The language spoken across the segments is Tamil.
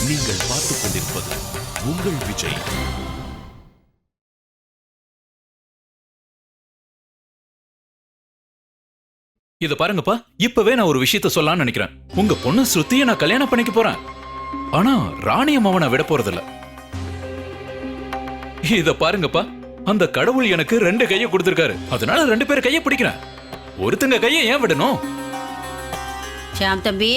நீங்கள் பார்த்துக் கொண்டிருப்பது உங்கள் விஜய். இத பாருங்கப்பா, இப்பவே நான் ஒரு விஷயத்த சொல்லலாம்னு நினைக்கிறேன். உங்க பொண்ணு ஸ்ருதியை நான் கல்யாணம் பண்ணிக்க போறேன். ஆனா ராணி அம்மாவை நான் விட போறதில்ல. இத பாருங்கப்பா, அந்த கடவுள் எனக்கு 2 கையை கொடுத்திருக்காரு. அதனால 2 பேர் கையை பிடிக்கிறேன். ஒருத்தங்க கையை ஏன் விடணும்? ஷாம் தம்பி,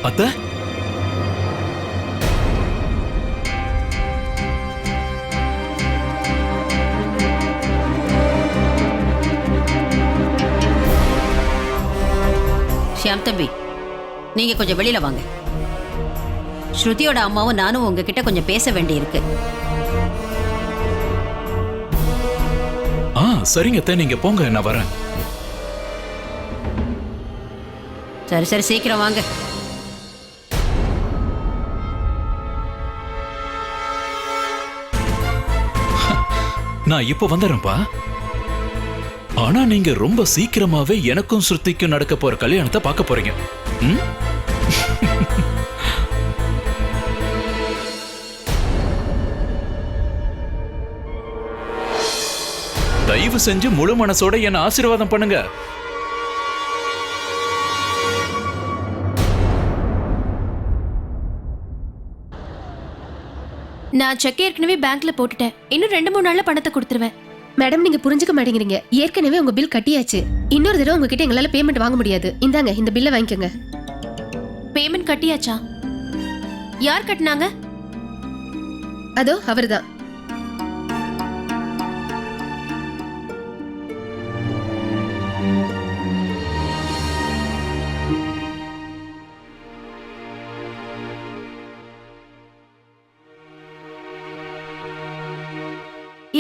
அத்த ஷாம் தம்பி, நீங்க கொஞ்சம் வெளியில வாங்க. ஸ்ருதியோட அம்மாவும் நானும் உங்ககிட்ட கொஞ்சம் பேச வேண்டியிருக்கு. சரிங்க அத்தை, நீங்க போங்க, நான் வரேன். சரி சரி, சீக்கிரம் வாங்க. நான் இப்ப வந்துடுறேன்ப்பா. ஆனா நீங்க ரொம்ப சீக்கிரமாவே எனக்கும் ஸ்ருதிக்கும் நடக்க போற கல்யாணத்தை பார்க்க போறீங்க. தயவு செஞ்சு முழு மனசோட என்ன ஆசீர்வாதம் பண்ணுங்க. நான் செக் ஏற்கனவே பேங்க்ல போட்டுட்டேன். இன்னும் 2-3 நாள்ல பணத்தை கொடுத்துருவேன். மேடம், நீங்க புரிஞ்சுக்க மாட்டேங்கிறீங்க. ஏற்கனவே உங்க பில் கட்டியாச்சு. இன்னொரு தடவை உங்ககிட்ட எங்களால பேமெண்ட் வாங்க முடியாது. இந்தாங்க, இந்த பில்லை வாங்கிக்கோங்க. பேமெண்ட் கட்டியாச்சா? யார் கட்டினாங்க? அதோ அவர்தான்.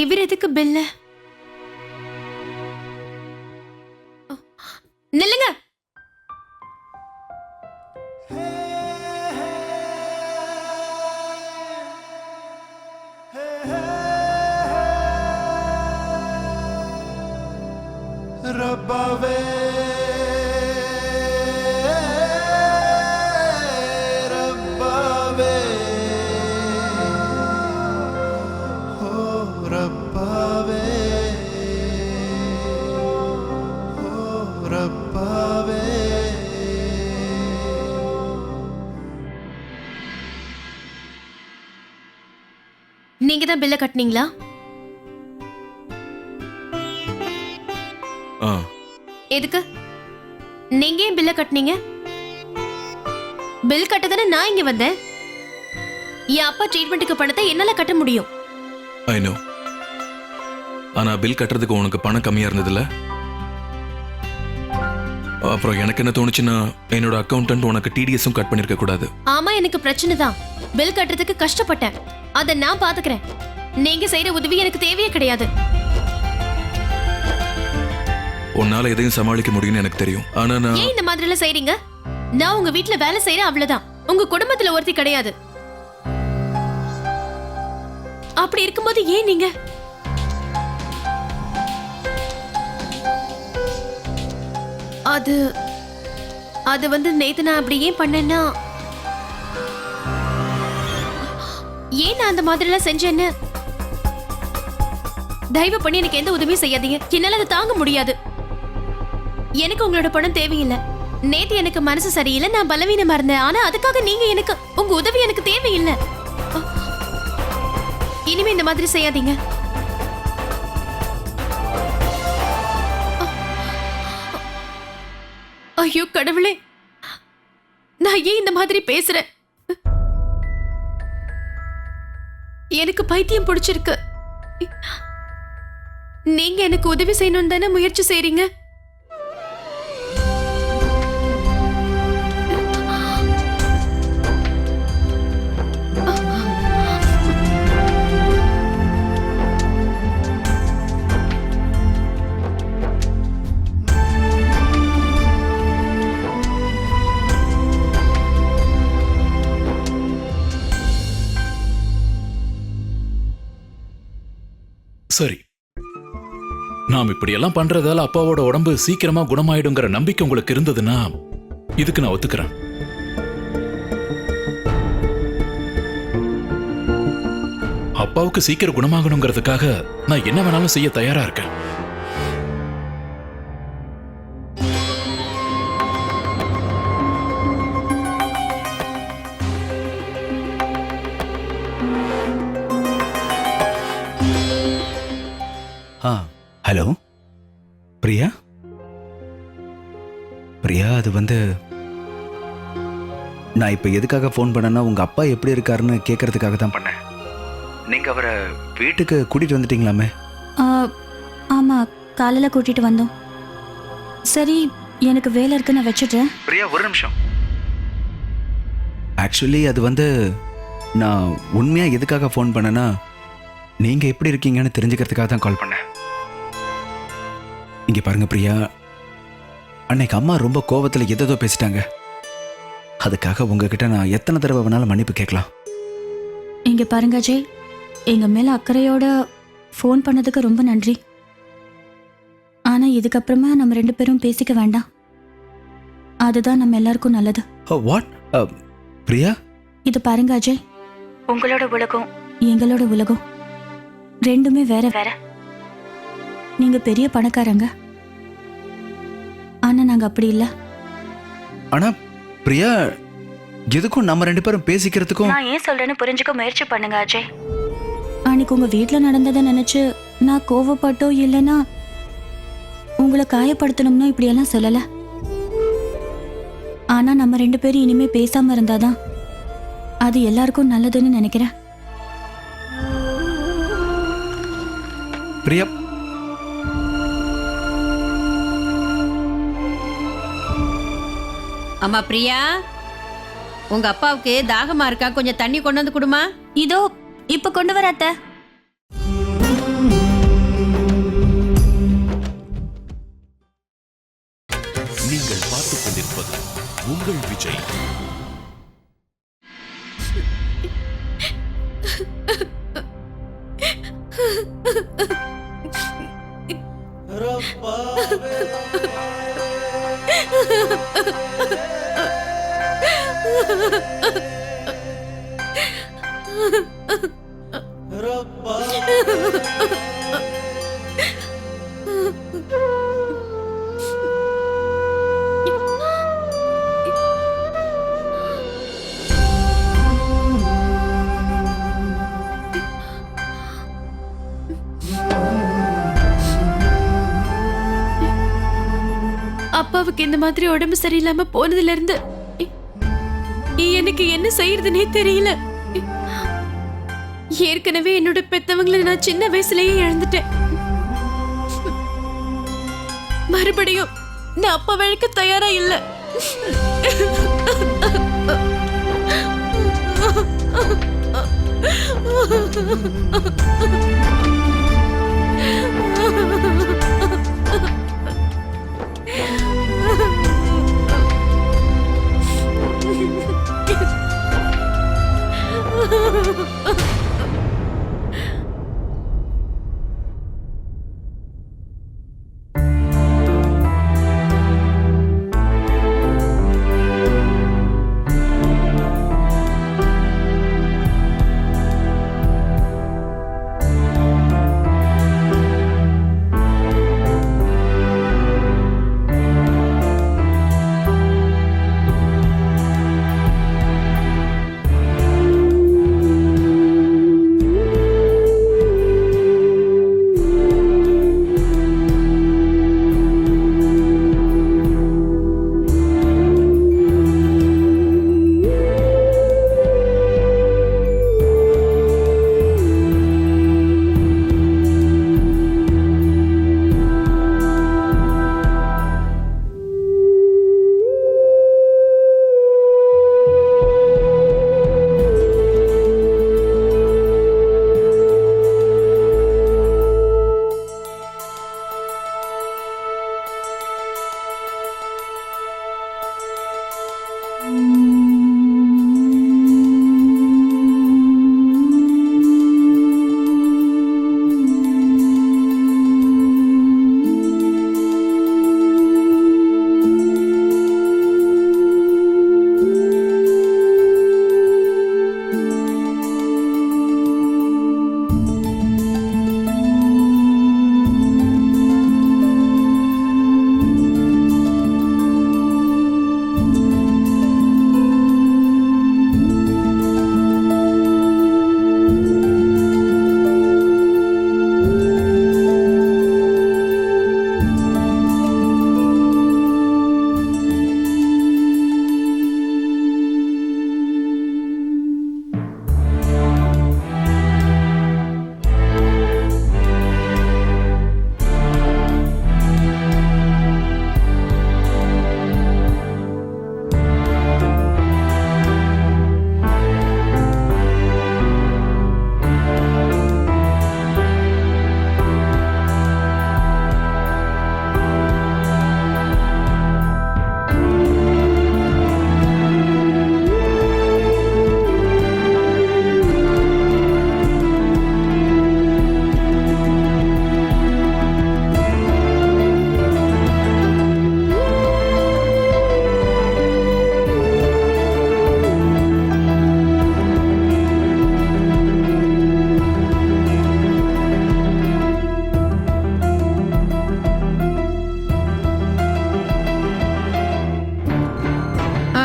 இவர் எதுக்கு பில்ல? நில்லுங்க. ரப்பாவே ரப்பாவே ஓ ரப்பாவே ஓ ரப்பாவே. நீங்க தான் பில்ல கட்டினீங்களா? எதுக்கு நீங்க ஏன் பில்ல கட்டினீங்க? பில் கட்டதானே நான் இங்க வந்தேன். என் அப்பா ட்ரீட்மெண்ட்டுக்கு பணத்தை என்னால கட்ட முடியும். I know. ஆனா பில் கட்டுறதுக்கு உனக்கு பணம் கம்மியா இருந்ததுல. அப்புறம் எனக்கு என்ன தோணுச்சுன்னா, என்னோட அக்கௌண்டன்ட் உனக்கு டிடிஎஸும் கட் பண்ணிருக்க கூடாது. ஆமா, எனக்கு பிரச்சனை தான். பில் கட்டுறதுக்கு கஷ்டப்பட்டேன். அதை நான் பாத்துக்கிறேன். நீங்க செய்யற உதவி எனக்கு தேவையே கிடையாது. உன்னால எதையும் சமாளிக்க முடியும்னு எனக்கு தெரியும். ஆனா நான் ஏன் இந்த மாதிரி எல்லாம் செய்றீங்க? நான் உங்க வீட்ல வேலை செய்யறேன், அவ்வளவுதான். உங்க குடும்பத்துல ஒருத்தி கிடையாது. அப்படி இருக்கும்போது ஏன் நீங்க அது அது வந்து நேத்து நான் அப்படி ஏன் பண்ணேன்னா, ஏன் நான் அந்த மாதிரி எல்லாம் செஞ்சேன்னு தயவு பண்ணி எனக்கு எந்த உதவியும் செய்யாதீங்க. என்னால அதை தாங்க முடியாது. எனக்கு உங்களோட பணம் தேவையில்லை. நேத்து எனக்கு மனசு சரியில்லை, நான் பலவீனமா இருந்தேன். ஆனா அதுக்காக நீங்க எனக்கு உங்க உதவி எனக்கு தேவையில்லை. இனிமே இந்த மாதிரி செய்யாதீங்க. ஐயோ கடவுளே, நான் ஏன் இந்த மாதிரி பேசுறேன்? எனக்கு பைத்தியம் பிடிச்சிருக்கு. நீங்க எனக்கு உதவி செய்யணும்னு தானே முயற்சி செய்றீங்க. சரி, நாம் இப்படியெல்லாம் பண்றதால அப்பாவோட உடம்பு சீக்கிரமா குணமாயிடுங்கிற நம்பிக்கை உங்களுக்கு இருந்ததுன்னா இதுக்கு நான் ஒத்துக்கிறேன். அப்பாவுக்கு சீக்கிரம் குணமாகணுங்கிறதுக்காக நான் என்ன வேணாலும் செய்ய தயாரா இருக்கேன். ஹலோ பிரியா. பிரியா, அது நான் இப்போ எதுக்காக ஃபோன் பண்ணேன்னா உங்கள் அப்பா எப்படி இருக்காருன்னு கேட்கறதுக்காக தான் பண்ணேன். நீங்கள் அவரை வீட்டுக்கு கூட்டிகிட்டு வந்துட்டீங்களாமே? ஆமாம், காலையில் கூட்டிகிட்டு வந்தோம். சரி, எனக்கு வேலை இருக்கு, நான் வச்சுட்டேன். பிரியா, ஒரு நிமிஷம். ஆக்சுவலி அது நான் உண்மையாக எதுக்காக ஃபோன் பண்ணேன்னா நீங்கள் எப்படி இருக்கீங்கன்னு தெரிஞ்சுக்கிறதுக்காக தான் கால் பண்ணேன். இங்கே பாருங்க பிரியா, அன்னைக்கு அம்மா ரொம்ப கோவத்தில் எதோ பேசிட்டாங்க. அதுக்காக உங்ககிட்ட நான் எத்தனை தடவை வேணாலும் மன்னிப்பு கேட்கலாம். இங்கே பாருங்க அஜய், எங்கள் மேலே அக்கறையோட ஃபோன் பண்ணதுக்கு ரொம்ப நன்றி. ஆனால் இதுக்கப்புறமா நம்ம 2 பேரும் பேசிக்க வேண்டாம். அதுதான் நம்ம எல்லாருக்கும் நல்லது. வாட் பிரியா? இது பாருங்க அஜய், உங்களோட உலகம் எங்களோட உலகம் ரெண்டுமே வேற வேற. நீங்க பெரிய பணக்காரங்க, ஆனா நாங்க அப்படி இல்ல. ஆனா பிரியா, எதுக்கும் நம்ம 2 பேரும் பேசிக்கிறதுக்கும் நான் ஏன் சொல்றேன்னு புரிஞ்சுக்க முயற்சி பண்ணுங்க அஜய். அன்னைக்கு உங்க வீட்டுல நடந்ததை நினைச்சு நான் கோவப்பட்டோ இல்லைன்னா உங்களை காயப்படுத்தணும்னு இப்படியெல்லாம் சொல்லல. ஆனா நம்ம 2 பேரும் இனிமே பேசாம இருந்தாதான் அது எல்லாருக்கும் நல்லதுன்னு நினைக்கிறேன். பிரியா, அம்மா பிரியா, உங்க அப்பாவுக்கு தாகமா இருக்கா, கொஞ்சம் தண்ணி கொண்டு வந்து கொடுமா. இதோ இப்ப கொண்டு வர அத்தை. நீங்கள் பார்த்துக் கொண்டிருப்பது உங்கள் விஜய். அப்பாவுக்கு இந்த மாதிரி உடம்பு சரியில்லாம போனதுல இருந்து எனக்கு என்ன செய்யறதுனே தெரியல. ஏற்கனவே என்னோட பெத்தவங்களை நான் சின்ன வயசுலயே இழந்துட்டேன். மறுபடியும் நான் அப்பா வழக்க தயாரா இல்ல.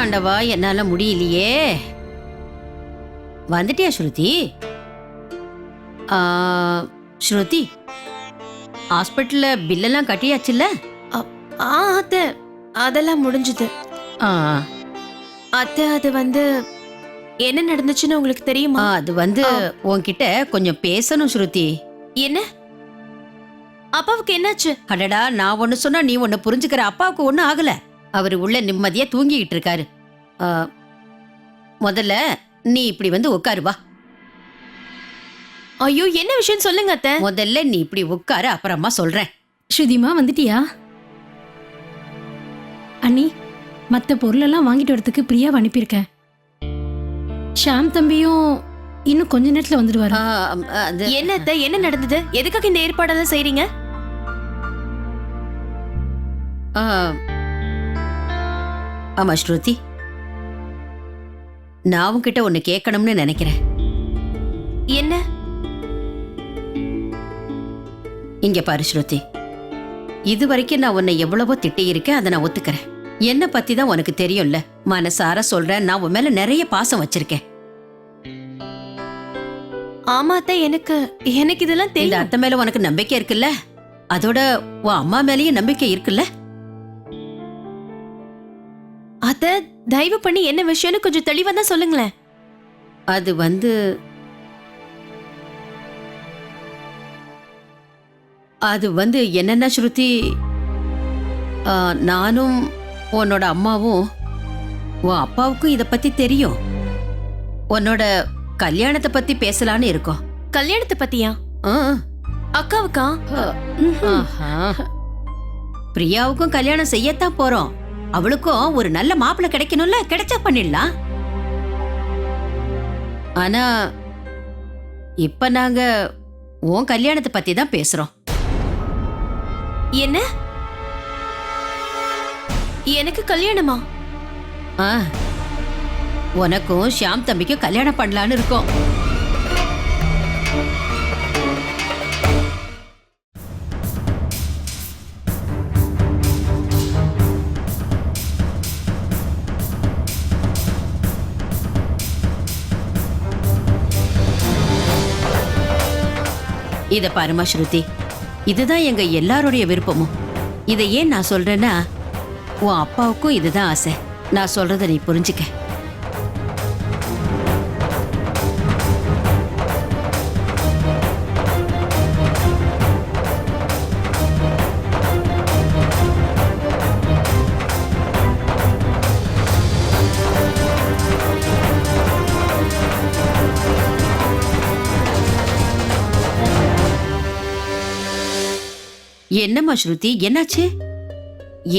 ஆண்டவா என்னால முடியலையே. வந்துட்டியா ஸ்ருதி? ஸ்ருதி, ஹாஸ்பிட்டல்ல பில்லெல்லாம் கட்டியாச்சுல்ல? அத்தை அதெல்லாம் முடிஞ்சது. ஆ, அத்தை அது வந்து என்ன நடந்துச்சுன்னு உங்களுக்கு தெரியுமா? அது வந்து உன்கிட்ட கொஞ்சம் பேசணும் ஸ்ருதி. என்ன அப்பாவுக்கு என்னாச்சு? அடடா, நான் ஒன்னு சொன்னா நீ ஒன்னு புரிஞ்சுக்கிற. அப்பாவுக்கு ஒன்னும் ஆகல. அவரு உள்ள நிம்மதியா தூங்கிட்டு இருக்காரு. முதல்ல நீ இப்படி வந்து உட்காரு வா. ஐயோ, என்ன விஷயம் சொல்லுங்க அத்தை. முதல்ல நீ இப்படி உட்காரு, அப்புறமா சொல்றேன். ஸ்ருதிமா வந்துட்டியா? அண்ணி, மற்ற பொருளெல்லாம் வாங்கிட்டு வரதுக்கு பிரியாவை அனுப்பியிருக்கேன். ஷாம் தம்பியும் இன்னும் கொஞ்ச நேரத்துல வந்துடுவாரு. அது என்ன அத்தை, என்ன நடந்தது? எதுக்காக இந்த ஏற்பாடெல்லாம் செய்றீங்க? ஆமா ஸ்ருதி, நான் உன்கிட்ட ஒன்னு கேட்கணும்னு நினைக்கிறேன். என்ன? இங்க பாரு ஸ்ருதி, இது வரைக்கும் நான் உன்னை எவ்வளவோ திட்டி இருக்கேன், அதை நான் ஒத்துக்கிறேன். என்ன பத்தி தான் உனக்கு தெரியும்ல. மனசார சொல்றேன், நான் உன் மேல நிறைய பாசம் வச்சிருக்கேன். ஆமா அத்தை, எனக்கு இதெல்லாம் இந்த தெரியும். அத்தை மேல உனக்கு நம்பிக்கை இருக்குல்ல, அதோட உன் அம்மா மேலயும் நம்பிக்கை இருக்குல்ல. அத்தை, தயவு பண்ணி என்ன விஷயம்னு கொஞ்சம் தெளிவா தான் சொல்லுங்களேன். அது வந்து என்னன்னா ஸ்ருதி, நானும் உன்னோட அம்மாவும் உன் அப்பாவுக்கும் இத பத்தி தெரியும். உன்னோட கல்யாணத்தை பத்தி பேசலான்னு இருக்கோம். கல்யாணத்தை பத்தியா? ஆ, அக்காவுக்கா? ஆஹா. பிரியாவுக்கும் கல்யாணம் செய்யத்தான் போறோம். அவளுக்கும் ஒரு நல்ல மாப்பிள்ளை கிடைக்கணும்ல, கிடைச்சா பண்ணிடலாம். ஆனா இப்ப நாங்க உன் கல்யாணத்தை பத்தி தான் பேசுறோம். என்ன? எனக்கு கல்யாணமா? ஆ, உனக்கும் ஷியாம் தம்பிக்கும் கல்யாணம் பண்ணலான்னு இருக்கோம். இத பாருமா ஸ்ருதி, இதுதான் எங்க எல்லாருடைய விருப்பமும். இதை ஏன் நான் சொல்றேன்னா, உன் அப்பாவுக்கும் இதுதான் ஆசை. நான் சொல்றத நீ புரிஞ்சுக்க. என்னம்மா ஸ்ருதி, என்னாச்சு?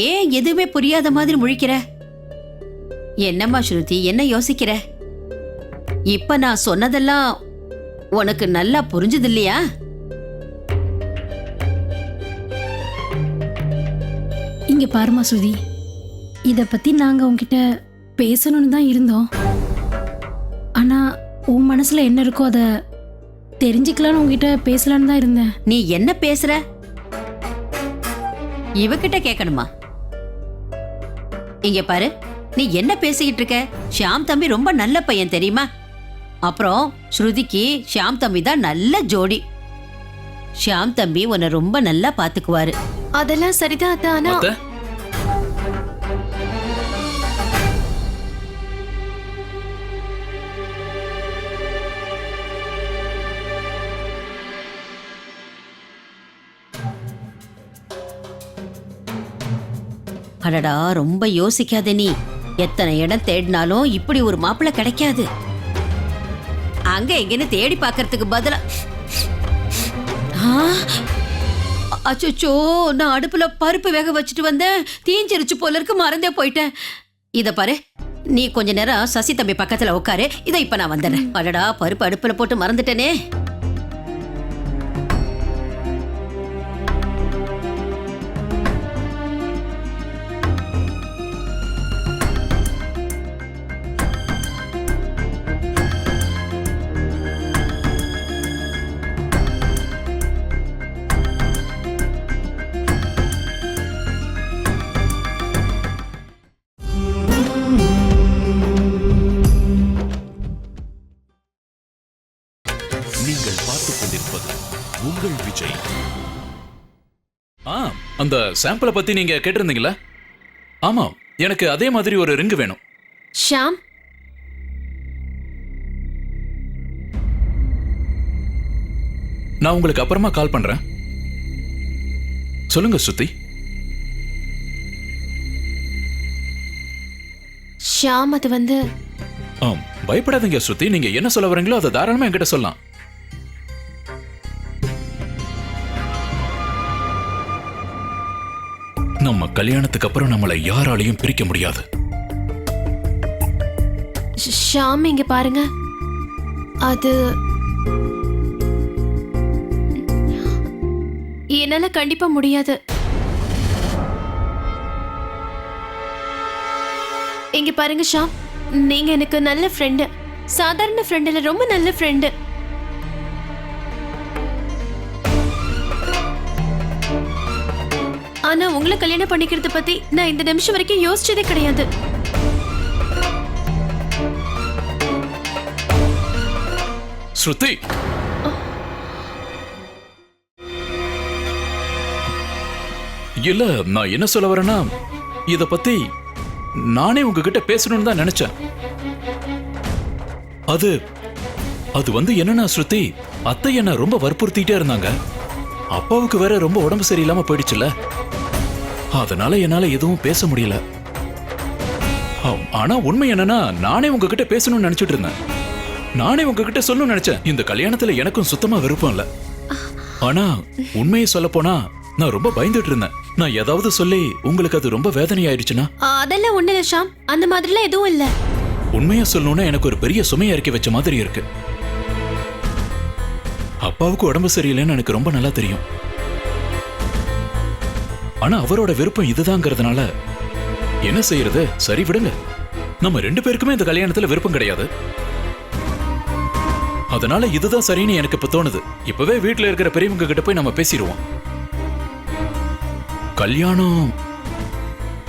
ஏன் எதுவுமே புரியாத மாதிரி முழிக்கிற? என்னம்மா ஸ்ருதி, என்ன யோசிக்கிற? இப்ப நான் சொன்னதெல்லாம் உனக்கு நல்லா புரிஞ்சது இல்லையா? இங்க பாருமா ஸ்ருதி, இத பத்தி நாங்க உன்கிட்ட பேசணும்னு தான் இருந்தோம். ஆனா உன் மனசுல என்ன இருக்கோ அத தெரிஞ்சுக்கலான்னு உன்கிட்ட பேசலான்னு தான் இருந்தேன். நீ என்ன பேசுற? இவகிட்ட கேட்கணுமா? இங்க பாரு, நீ என்ன பேசிக்கிட்டு இருக்க? ஷியாம் தம்பி ரொம்ப நல்ல பையன் தெரியுமா? அப்புறம் ஸ்ருதிக்கு ஷியாம் தம்பி தான் நல்ல ஜோடி. ஷியாம் தம்பி உன்னை ரொம்ப நல்லா பாத்துக்குவாரு. அதெல்லாம் சரிதான் அத்தை, ஆனா அத்தை, அடடா, ரொம்ப யோசிக்காத நீ. எத்தனை இடம் தேடினாலும் இப்படி ஒரு மாப்பிள்ளை கிடைக்காது. அங்க எங்கன்னு தேடி பார்க்கறதுக்கு பதிலா அச்சோ, நான் அடுப்புல பருப்பு வேக வச்சுட்டு வந்தேன், தீஞ்சிருச்சு போல இருக்கு, மறந்தே போயிட்டேன். இத பாரு, நீ கொஞ்ச நேரம் சசி தம்பி பக்கத்துல உட்காரு. இத இப்ப நான் வந்துடுறேன். அடடா, பருப்பு அடுப்புல போட்டு மறந்துட்டேனே. அந்த சாம்பிளை பத்தி நீங்க கேட்டிருந்தீங்களா? ஆமா, எனக்கு அதே மாதிரி ஒரு ரிங் வேணும். ஷாம், நான் உங்களுக்கு அப்புறமா கால் பண்றேன். சொல்லுங்க ஸ்ருதி. ஷாம், அது வந்து பயப்படாதீங்க ஸ்ருதி, நீங்க என்ன சொல்ல வரீங்களோ அதை தாராளமா என்கிட்ட சொல்லலாம். நம்ம கல்யாணத்துக்கு அப்புறம் நம்மளை யாராலையும் பிரிக்க முடியாது. ஷாம், இங்க பாருங்க, அது என்னால கண்டிப்பா முடியாது. இங்க பாருங்க ஷாம், நீங்க எனக்கு நல்ல ஃப்ரெண்டு, சாதாரண ஃப்ரெண்ட் இல்ல, ரொம்ப நல்ல ஃப்ரெண்டு. ஆனா உங்களை கல்யாணம் பண்ணிக்கிறத பத்தி நான் இந்த நிமிஷம் வரைக்கும் யோசிச்சதே கிடையாது. ஸ்ருதி, இல்ல நான் என்ன சொல்ல வரேன்னா, இத பத்தி நானே உங்ககிட்ட பேசணும்னு தான் நினைச்சேன். அது வந்து என்னன்னா ஸ்ருதி, அத்தை என்ன ரொம்ப வற்புறுத்திட்டே இருந்தாங்க. அப்பாவுக்கு வேற ரொம்ப உடம்பு சரியில்லாம போயிடுச்சுல, அதனால என்னால எதுவும் பேச முடியல. ஆனா உண்மை என்னன்னா, நானே உங்ககிட்ட பேசணும்னு நினைச்சிட்டு இருந்தேன். நானே உங்ககிட்ட சொல்லணும்னு நினைச்சேன். இந்த கல்யாணத்துல எனக்கும் சுத்தமா விருப்பம் இல்ல. ஆனா உண்மையை சொல்ல போனா நான் ரொம்ப பயந்துட்டு இருந்தேன். நான் ஏதாவது சொல்லி உங்களுக்கு அது ரொம்ப வேதனை ஆயிடுச்சுன்னா? அதெல்லாம் ஒண்ணு இல்ல ஷாம், அந்த மாதிரிலாம் எதுவும் இல்ல. உண்மையா சொல்லணும்னா எனக்கு ஒரு பெரிய சுமையை இறக்கி வச்ச மாதிரி இருக்கு. அப்பாவுக்கு உடம்பு சரியில்லைன்னு எனக்கு ரொம்ப நல்லா தெரியும். ஆனா அவரோட விருப்பம் இதுதாங்கிறதுனால என்ன செய்யறது? சரி விடுங்க, நம்ம 2 பேருக்குமே இந்த கல்யாணத்துல விருப்பம் கிடையாது. அதனால இதுதான் சரின்னு எனக்கு இப்ப தோணுது. இப்பவே வீட்டுல இருக்கிற பெரியவங்க கிட்ட போய் நம்ம பேசிடுவோம்.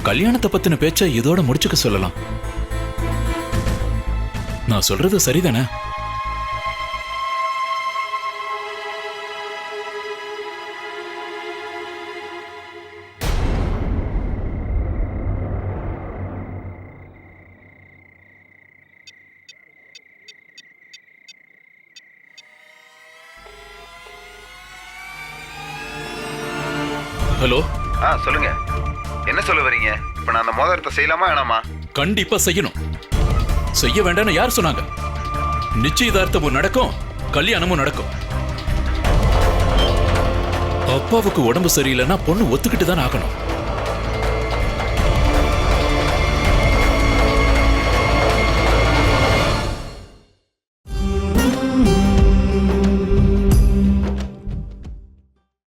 கல்யாணத்தை பத்தின பேச்ச இதோட முடிச்சுக்க சொல்லலாம். நான் சொல்றது சரிதானே? ஹலோ. சொல்லுங்க, என்ன சொல்ல வரீங்க? இப்ப நான் அந்த மோதிரத்தை செய்யலாமா வேணாமா? கண்டிப்பா செய்யணும். செய்ய வேண்டாம்னு யார் சொன்னாங்க? நிச்சயதார்த்தமும் நடக்கும், கல்யாணமும் நடக்கும். அப்பாவுக்கு உடம்பு சரியில்லைன்னா பொண்ணு ஒத்துக்கிட்டு தான் ஆகணும்.